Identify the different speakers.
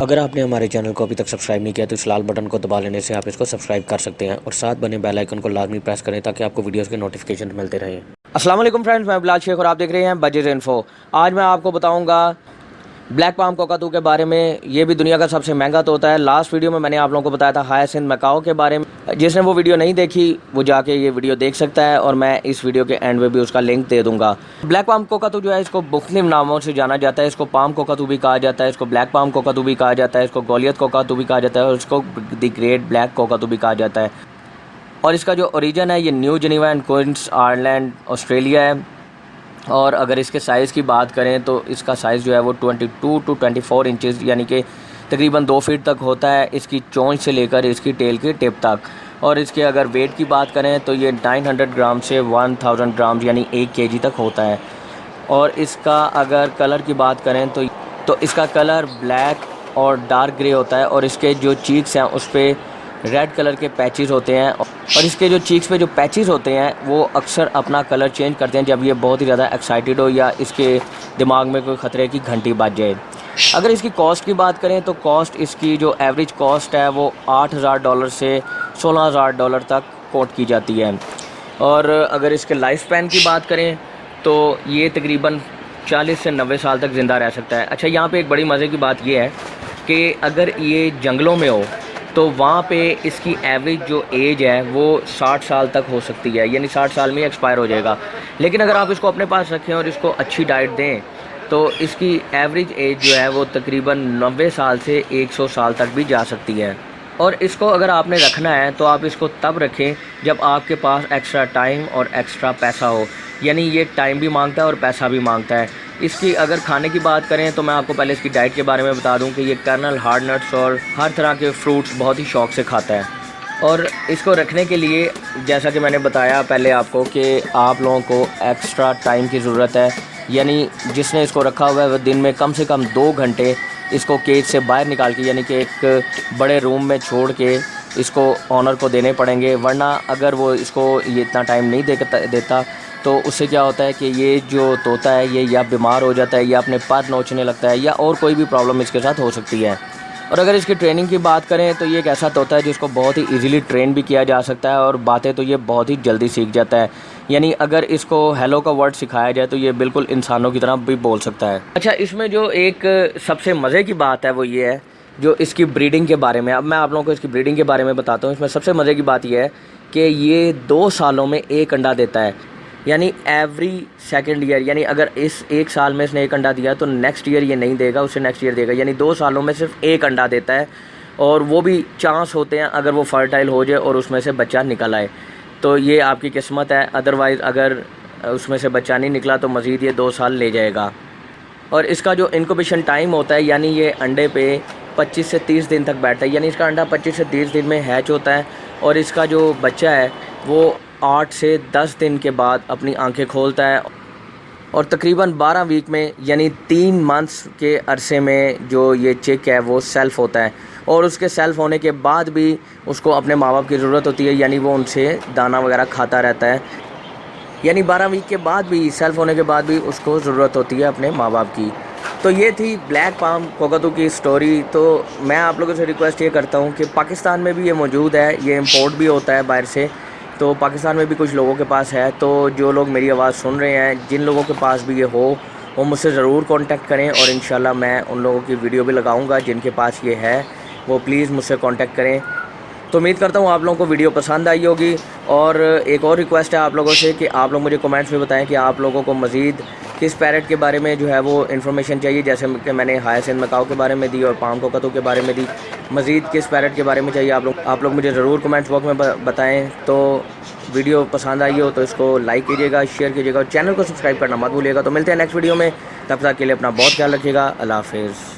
Speaker 1: अगर आपने हमारे चैनल को अभी तक सब्सक्राइब नहीं किया तो इस लाल बटन को दबा लेने से आप इसको सब्सक्राइब कर सकते हैं और साथ बने बेल आइकन को लाजमी प्रेस करें ताकि आपको वीडियोस के नोटिफिकेशन मिलते रहें। अस्सलाम वालेकुम फ्रेंड्स, मैं बिलाल शेख और आप देख रहे हैं बजट इन्फो। आज मैं आपको बताऊंगा ब्लैक पाम कोकातू के बारे में। ये भी दुनिया का सबसे महंगा तोता है। लास्ट वीडियो में मैंने आप लोगों को बताया था हायासिंथ मैकाओ के बारे में। जिसने वो वीडियो नहीं देखी वो जाके ये वीडियो देख सकता है और मैं इस वीडियो के एंड में भी उसका लिंक दे दूंगा। ब्लैक पाम कोकातू जो है इसको मुख्तलिफ नामों से जाना जाता है। इसको पाम कोकातू भी कहा जाता है, इसको ब्लैक पाम कोकातू भी कहा जाता है, इसको गोलियत कोकातू भी कहा जाता है और इसको द ग्रेट ब्लैक कोकातू भी कहा जाता है। और इसका जो ओरिजिन है ये new Geneva and queen's Ireland Australia है। और अगर इसके साइज़ की बात करें तो इसका साइज़ जो है वो 22 to 24 इंचज़ यानी कि तकरीबन 2 फीट तक होता है, इसकी चोंच से लेकर इसकी टेल की टिप तक। और इसके अगर वेट की बात करें तो ये 900 ग्राम से 1000 ग्राम यानी 1 केजी तक होता है। और इसका अगर कलर की बात करें तो इसका कलर ब्लैक और डार्क ग्रे होता है और इसके जो चीक्स हैं उस पर रेड कलर के पैचेस होते हैं। और इसके जो चीक्स पे जो पैचेस होते हैं वो अक्सर अपना कलर चेंज करते हैं जब ये बहुत ही ज़्यादा एक्साइटेड हो या इसके दिमाग में कोई ख़तरे की घंटी बज जाए। अगर इसकी कॉस्ट की बात करें तो कॉस्ट इसकी जो एवरेज कॉस्ट है वो $8000 से $16000 तक कोट की जाती है। और अगर इसके लाइफ स्पैन की बात करें तो ये तकरीबन 40 से 90 साल तक ज़िंदा रह सकता है। अच्छा, यहाँ पे एक बड़ी मज़े की बात ये है कि अगर ये जंगलों में हो तो वहाँ पे इसकी एवरेज जो एज है वो 60 साल तक हो सकती है, यानी 60 साल में एक्सपायर हो जाएगा। लेकिन अगर आप इसको अपने पास रखें और इसको अच्छी डाइट दें तो इसकी एवरेज एज जो है वो तकरीबन 90 साल से 100 साल तक भी जा सकती है। और इसको अगर आपने रखना है तो आप इसको तब रखें जब आपके पास एक्स्ट्रा टाइम और एक्स्ट्रा पैसा हो, यानी ये टाइम भी मांगता है और पैसा भी मांगता है। इसकी अगर खाने की बात करें तो मैं आपको पहले इसकी डाइट के बारे में बता दूं कि ये कर्नल, हार्ड नट्स और हर तरह के फ्रूट्स बहुत ही शौक़ से खाता है। और इसको रखने के लिए जैसा कि मैंने बताया पहले आपको कि आप लोगों को एक्स्ट्रा टाइम की ज़रूरत है, यानी जिसने इसको रखा हुआ है वह दिन में कम से कम 2 घंटे इसको केज से बाहर निकाल के यानी कि एक बड़े रूम में छोड़ के इसको ऑनर को देने पड़ेंगे। वरना अगर वो इसको ये इतना टाइम नहीं देता तो उससे क्या होता है कि ये जो तोता है ये या बीमार हो जाता है या अपने पर नोचने लगता है या और कोई भी प्रॉब्लम इसके साथ हो सकती है। और अगर इसकी ट्रेनिंग की बात करें तो ये एक ऐसा तोता है जिसको बहुत ही इजीली ट्रेन भी किया जा सकता है और बातें तो ये बहुत ही जल्दी सीख जाता है। यानी अगर इसको हेलो का वर्ड सिखाया जाए तो ये बिल्कुल इंसानों की तरह भी बोल सकता है। अच्छा, इसमें जो एक सबसे मज़े की बात है वो ये है जो इसकी ब्रीडिंग के बारे में। अब मैं आप लोगों को इसकी ब्रीडिंग के बारे में बताता हूँ। इसमें सबसे मज़े की बात यह है कि ये 2 सालों में 1 अंडा देता है, यानी एवरी सेकंड ईयर। यानी अगर इस 1 साल में इसने 1 अंडा दिया तो नेक्स्ट ईयर ये नहीं देगा, उससे नेक्स्ट ईयर देगा। यानी 2 सालों में सिर्फ 1 अंडा देता है और वो भी चांस होते हैं अगर वो फर्टाइल हो जाए और उसमें से बच्चा निकल आए तो ये आपकी किस्मत है। अदरवाइज़ अगर उसमें से बच्चा नहीं निकला तो मज़ीद ये 2 साल ले जाएगा। और इसका जो इनक्यूबेशन टाइम होता है यानी ये अंडे पे 25 से 30 दिन तक बैठता है, यानी इसका अंडा 25 से 30 दिन में हैच होता है और इसका जो बच्चा है वो 8 से 10 दिन के बाद अपनी आंखें खोलता है। और तकरीबन 12 वीक में यानी 3 मंथ्स के अरसे में जो ये चिक है वो सेल्फ़ होता है। और उसके सेल्फ़ होने के बाद भी उसको अपने माँ बाप की ज़रूरत होती है, यानी वो उनसे दाना वगैरह खाता रहता है। यानी 12 वीक के बाद भी, सेल्फ़ होने के बाद भी उसको ज़रूरत होती है अपने माँ बाप की। तो ये थी ब्लैक पाम कोकातू की स्टोरी। तो मैं आप लोगों से रिक्वेस्ट ये करता हूँ कि पाकिस्तान में भी ये मौजूद है, ये इंपोर्ट भी होता है बाहर से। तो पाकिस्तान में भी कुछ लोगों के पास है। तो जो लोग मेरी आवाज़ सुन रहे हैं, जिन लोगों के पास भी ये हो वो मुझसे ज़रूर कांटेक्ट करें और इंशाल्लाह मैं उन लोगों की वीडियो भी लगाऊंगा जिनके पास ये है, वो प्लीज़ मुझसे कांटेक्ट करें। तो उम्मीद करता हूँ आप लोगों को वीडियो पसंद आई होगी। और एक और रिक्वेस्ट है आप लोगों से कि आप लोग मुझे कमेंट्स में बताएं कि आप लोगों को मज़ीद किस पैरेट के बारे में जो है वो इन्फॉर्मेशन चाहिए। जैसे कि मैंने हायासिंथ मैकाओ के बारे में दी और पाम कोकातू के बारे में दी, मज़ीद किस पैरेट के बारे में चाहिए आप लोग मुझे ज़रूर कमेंट्स बॉक्स में बताएं। तो वीडियो पसंद आई हो तो इसको लाइक कीजिएगा, शेयर कीजिएगा और चैनल को सब्सक्राइब करना मत भूलिएगा। तो मिलते हैं नेक्स्ट वीडियो में, तब तक के लिए अपना बहुत ख्याल रखिएगा। अल्लाह हाफ़िज़।